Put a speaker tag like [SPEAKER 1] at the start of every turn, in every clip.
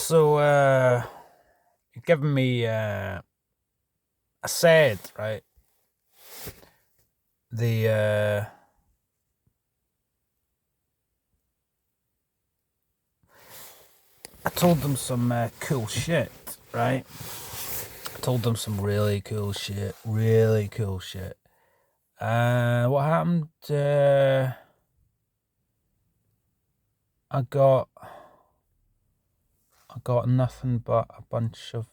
[SPEAKER 1] So, you're giving me a said, right? The I told them some cool shit, right? I told them some really cool shit, really cool shit. What happened? I got nothing but a bunch of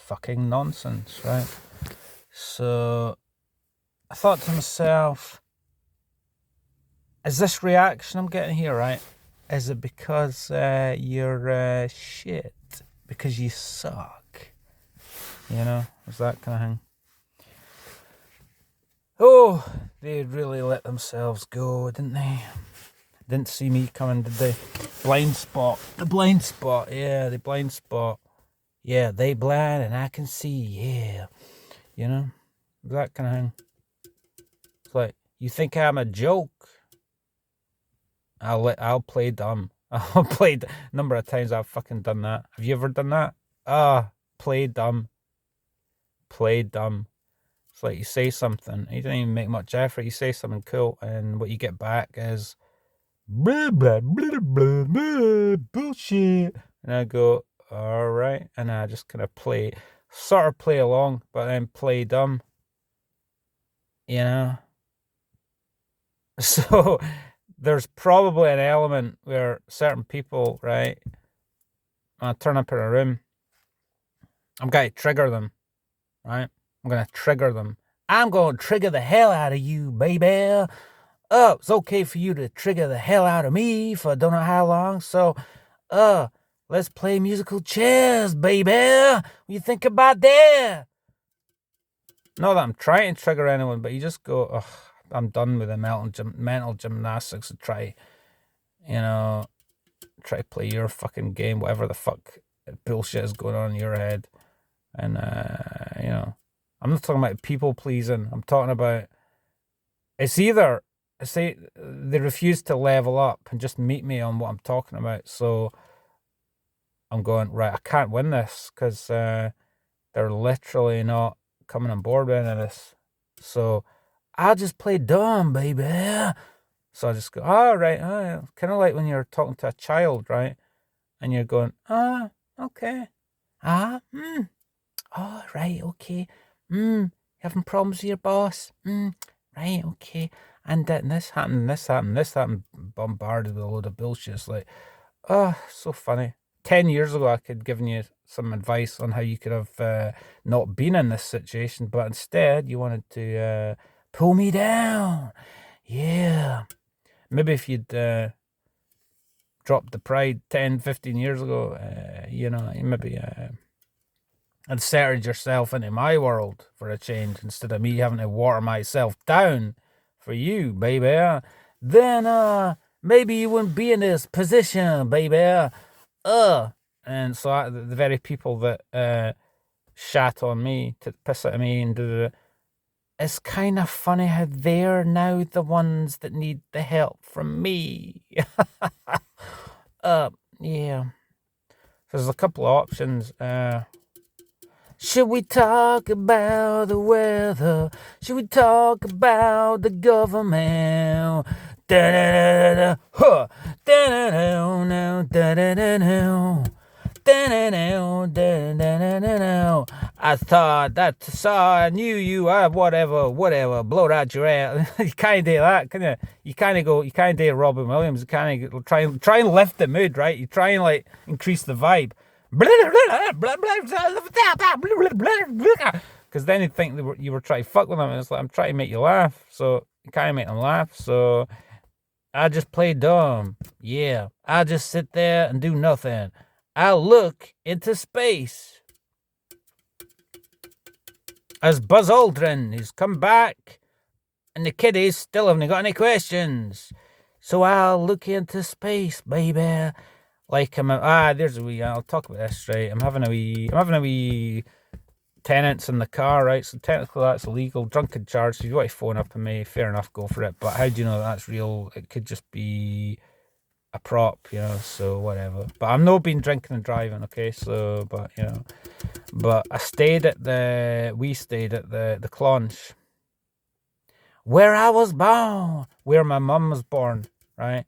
[SPEAKER 1] fucking nonsense, right? So I thought to myself, is this reaction I'm getting here, right? Is it because you're shit? Because you suck? You know, is that kind of thing? Oh, they really let themselves go, didn't they? Didn't see me coming, did they? Blind spot. The blind spot, yeah, the blind spot. Yeah, they blind and I can see, yeah. You know, that kind of thing. It's like, you think I'm a joke? I'll play dumb. I'll play number of times I've fucking done that. Have you ever done that? Play dumb. Play dumb. It's like you say something, you don't even make much effort. You say something cool, and what you get back is blah blah blah blah blah bullshit. And I go, all right, and I just kind of sort of play along, but then play dumb. You know. So there's probably an element where certain people, right, when I turn up in a room, I'm going to trigger them, right? I'm going to trigger them. I'm going to trigger the hell out of you, baby. Oh, it's okay for you to trigger the hell out of me for I don't know how long. So, let's play musical chairs, baby. What do you think about that? Not that I'm trying to trigger anyone, but you just go, ugh, I'm done with the mental gymnastics to try to play your fucking game, whatever the fuck bullshit is going on in your head. And, I'm not talking about people pleasing. I'm talking about, it's either, say, they refuse to level up and just meet me on what I'm talking about. So I'm going, right, I can't win this because they're literally not coming on board with any of this. So I'll just play dumb, baby. So I just go, all right, kind of like when you're talking to a child, right? And you're going, okay. Oh, right, okay. Having problems with your boss? Right, okay. And this happened, bombarded with a load of bullshit. It's like, oh, so funny. 10 years ago, I could given you some advice on how you could have not been in this situation, but instead you wanted to pull me down. Yeah. Maybe if you'd dropped the pride 10, 15 years ago, maybe inserted yourself into my world for a change instead of me having to water myself down for you, baby. Then maybe you wouldn't be in this position, baby. And so the very people that shat on me, to piss at me and it's kind of funny how they're now the ones that need the help from me. Yeah. There's a couple of options. Should we talk about the weather? Should we talk about the government? Da-da-da-da-da, huh. Da-da-da-da, da-da-da-da. I thought that I knew you, whatever, blow out your ass. You can't do that, can you? You can't do Robin Williams. You can't try and lift the mood, right? You try and like increase the vibe. Because then you'd think you were trying to fuck with them, and it's like, I'm trying to make you laugh, so you can't make them laugh, so I just play dumb. Yeah, I just sit there and do nothing. I'll look into space. As Buzz Aldrin has come back, and the kiddies still haven't got any questions. So I'll look into space, baby. Like I'll talk about this, right? I'm having a wee tenants in the car, right? So technically that's illegal. Drunken charge. So if you want to phone up on me, fair enough, go for it. But how do you know that's real? It could just be a prop, you know, so whatever. But I'm not been drinking and driving, okay, so, but, you know. But we stayed at the Clonch, where I was born, where my mum was born, right?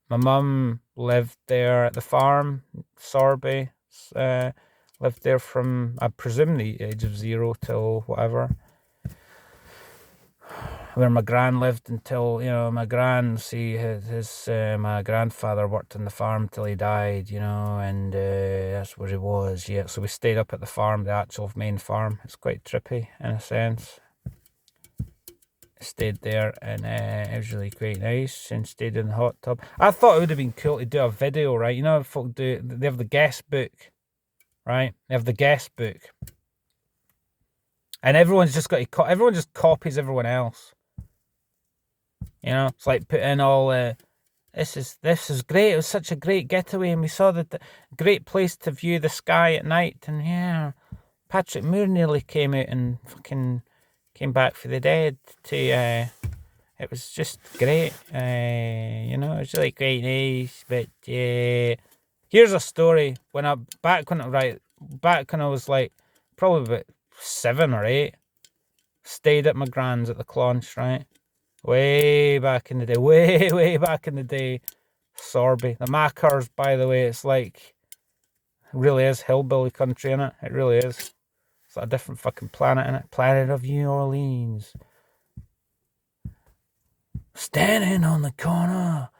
[SPEAKER 1] My mum lived there at the farm, Sorby, lived there from, I presume, the age of 0 till whatever. Where my gran lived until, you know, my gran, my grandfather worked on the farm till he died, you know, and that's where he was, yeah. So we stayed up at the farm, the actual main farm. It's quite trippy in a sense. Stayed there, and it was really quite nice, and stayed in the hot tub. I thought it would have been cool to do a video, right? You know, folk they have the guest book, right? They have the guest book, and everyone just copies everyone else. You know, it's like put in all this is great. It was such a great getaway, and we saw the great place to view the sky at night. And yeah, Patrick Moore nearly came out and fucking came back for the dead. It was just great. You know, it was really quite nice. But here's a story. Back when I was like probably about 7 or 8, stayed at my gran's at the Clonch, right? Way back in the day, way back in the day. Sorby. The Machars, by the way, it's like, it really is hillbilly country, innit? It really is. It's like a different fucking planet, innit? Planet of New Orleans. Standing on the corner,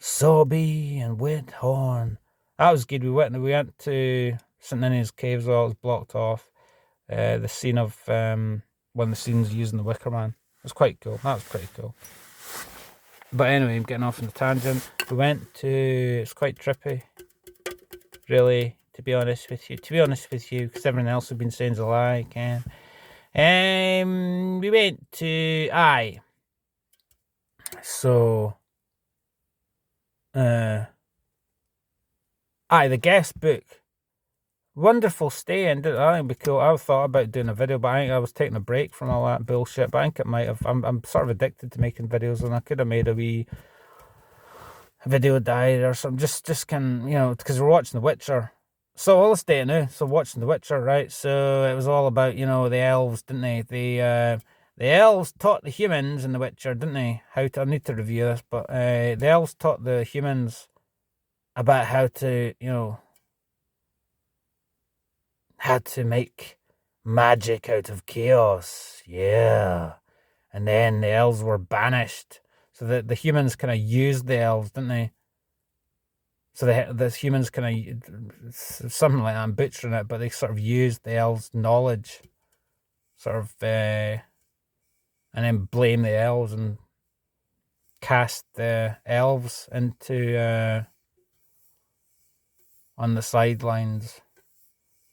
[SPEAKER 1] Sorby and Whithorn. That was good. We went to St. Ninian's Caves, all it was blocked off. The scene of one of the scenes using the Wicker Man. It was quite cool. That was pretty cool. But anyway, I'm getting off on the tangent. We went to, it's quite trippy, really, to be honest with you, because everyone else has been saying a lie, Ken. We went to, so, the guest book. Wonderful stay, and I think it'd be cool. I thought about doing a video, but I think I was taking a break from all that bullshit. But I think it might have. I'm sort of addicted to making videos, and I could have made a wee video diary or something. Just can, you know, because we're watching The Witcher. So all this day now. So watching The Witcher, right? So it was all about, you know, the elves, didn't they? The elves taught the humans in The Witcher, didn't they? I need to review this, but the elves taught the humans about how to, you know, had to make magic out of chaos, yeah. And then the elves were banished, so that the humans kind of used the elves, didn't they? So the humans kind of, something like that, I'm butchering it, but they sort of used the elves' knowledge, sort of, and then blame the elves and cast the elves into, on the sidelines.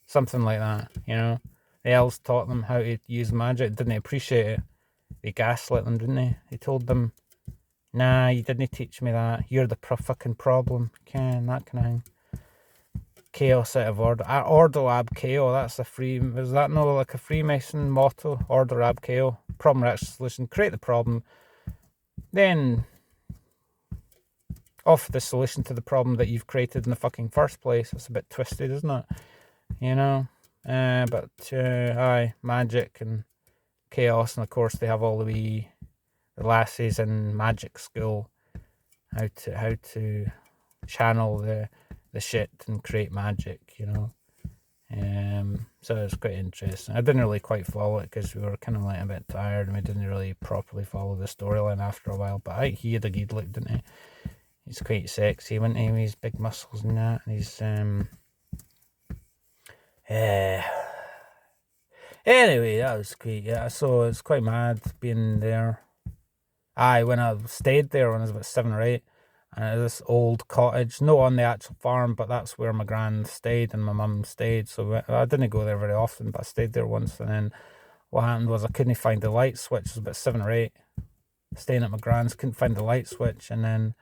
[SPEAKER 1] Something like that, you know. The elves taught them how to use magic. Didn't they appreciate it? They gaslit them, didn't they? They told them, nah, you didn't teach me that. You're the fucking problem. Ken, that kind of thing. Chaos out of order. Order ab chaos. That's is that no like a Freemason motto? Order ab chaos. Problem, reaction, solution. Create the problem. Then offer the solution to the problem that you've created in the fucking first place. It's a bit twisted, isn't it? You know, magic and chaos, and of course they have all the lassies in magic school, how to channel the shit and create magic, you know. So it's quite interesting. I didn't really quite follow it because we were kind of like a bit tired and we didn't really properly follow the storyline after a while. But he had a good look, didn't he? He's quite sexy, wasn't he? With his big muscles and that. And he's anyway, that was great. Yeah, so it's quite mad being there. When I stayed there when I was about 7 or 8, and it was this old cottage, no on the actual farm, but that's where my gran stayed and my mum stayed. So I didn't go there very often, but I stayed there once. And then what happened was I couldn't find the light switch. It was about 7 or 8, staying at my gran's, couldn't find the light switch, and then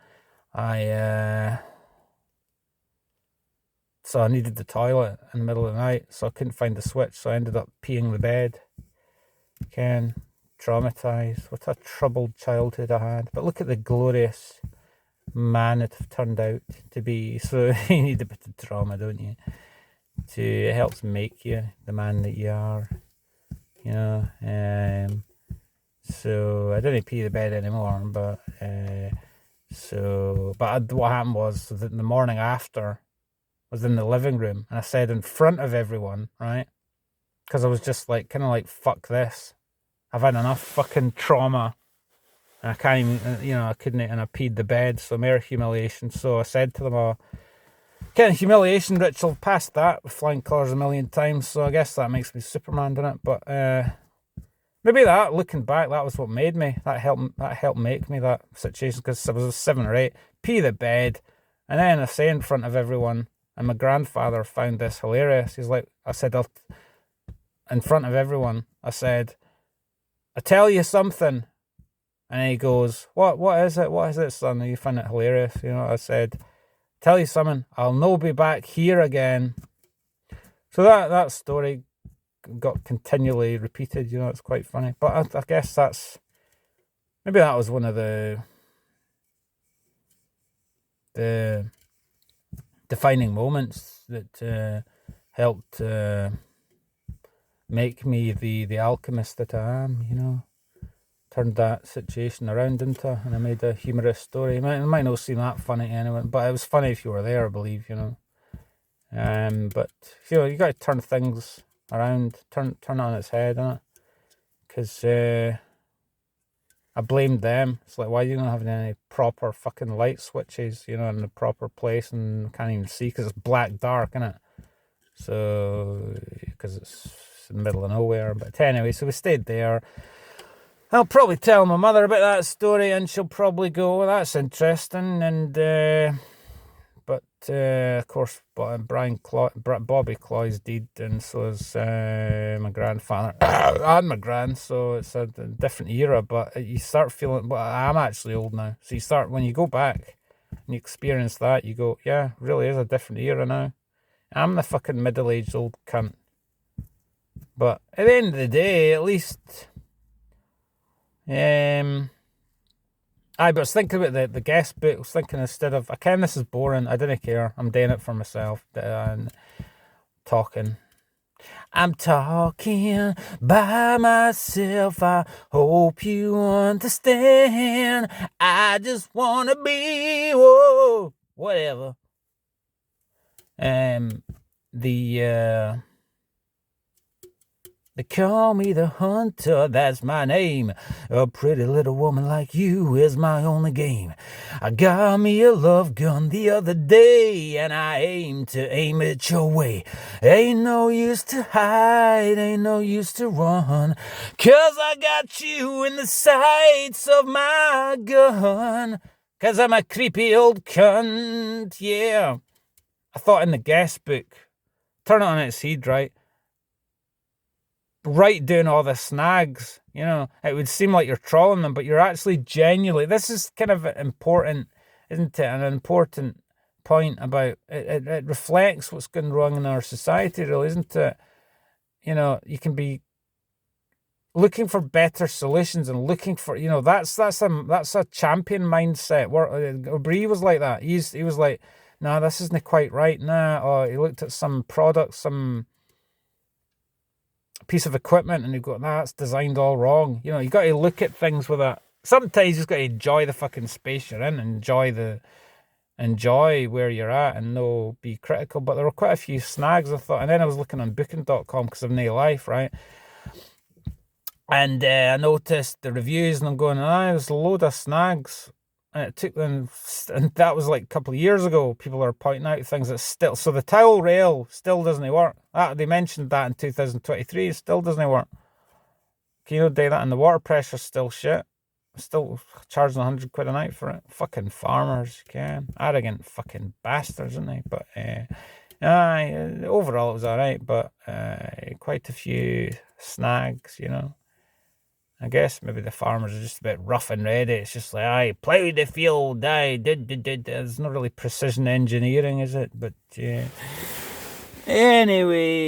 [SPEAKER 1] so I needed the toilet in the middle of the night, so I couldn't find the switch, so I ended up peeing the bed. Ken, traumatised. What a troubled childhood I had. But look at the glorious man it have turned out to be. So you need a bit of drama, don't you? It helps make you the man that you are, you know. So I didn't pee the bed anymore, but what happened was that the morning after I was in the living room, and I said in front of everyone, right? Because I was just like, kind of like, fuck this. I've had enough fucking trauma. And I can't even, I couldn't, and I peed the bed, so mere humiliation. So I said to them, kind of humiliation ritual, past that, with flying colours a million times, so I guess that makes me Superman, doesn't it? But maybe that, looking back, that was what made me. That helped make me that situation, because I was 7 or 8, pee the bed, and then I say in front of everyone, and my grandfather found this hilarious. He's like, in front of everyone, I said, I tell you something. And he goes, what is it? What is it, son? And you find it hilarious. I said, tell you something, I'll no be back here again. So that story got continually repeated, it's quite funny. But I guess maybe that was one of the defining moments that helped make me the alchemist that I am, Turned that situation around and I made a humorous story. It might not seem that funny to anyone, but it was funny if you were there, I believe, But, you got to turn things around, turn it on its head, innit? Because I blamed them. It's like, why are you not having any proper fucking light switches, in the proper place, and can't even see because it's black dark, innit? So, because it's in the middle of nowhere. But anyway, so we stayed there. I'll probably tell my mother about that story, and she'll probably go, well, that's interesting. And of course, Bobby Cloy's dead, and so is my grandfather and my gran. So it's a different era. But you start feeling. Well, I'm actually old now, so you start when you go back and you experience that. You go, yeah, really is a different era now. I'm the fucking middle-aged old cunt. But at the end of the day, at least. But I was thinking about the guest book. I was thinking instead of, again, this is boring. I didn't care. I'm doing it for myself. And talking. I'm talking by myself. I hope you understand. I just want to be, whatever. They call me the hunter, that's my name. A pretty little woman like you is my only game. I got me a love gun the other day, and I aim it your way. Ain't no use to hide, ain't no use to run, 'cause I got you in the sights of my gun. 'Cause I'm a creepy old cunt, yeah. I thought in the guest book, turn it on its head, right? Write down all the snags, it would seem like you're trolling them, but you're actually genuinely, this is kind of important, isn't it? An important point about it reflects what's going wrong in our society, really, isn't it? You can be looking for better solutions and looking for, that's a champion mindset. Where Brie was like that. He was like, no, this isn't quite right. Or he looked at some product, some piece of equipment, and you go, that's designed all wrong. You got to look at things with that. Sometimes you just got to enjoy the fucking space you're in, enjoy where you're at, and no be critical. But there were quite a few snags, I thought. And then I was looking on booking.com because I've no life, right? And I noticed the reviews, and I'm going, there's a load of snags. And it took them, and that was like a couple of years ago. People are pointing out things that still, so the towel rail still doesn't work. They mentioned that in 2023, it still doesn't work. Can you do that? And the water pressure's still shit. Still charging 100 quid a night for it. Fucking farmers, you can. Arrogant fucking bastards, aren't they? But overall it was alright, but quite a few snags, I guess maybe the farmers are just a bit rough and ready. It's just like, I ploughed the field, did. There's not really precision engineering, is it? But anyway.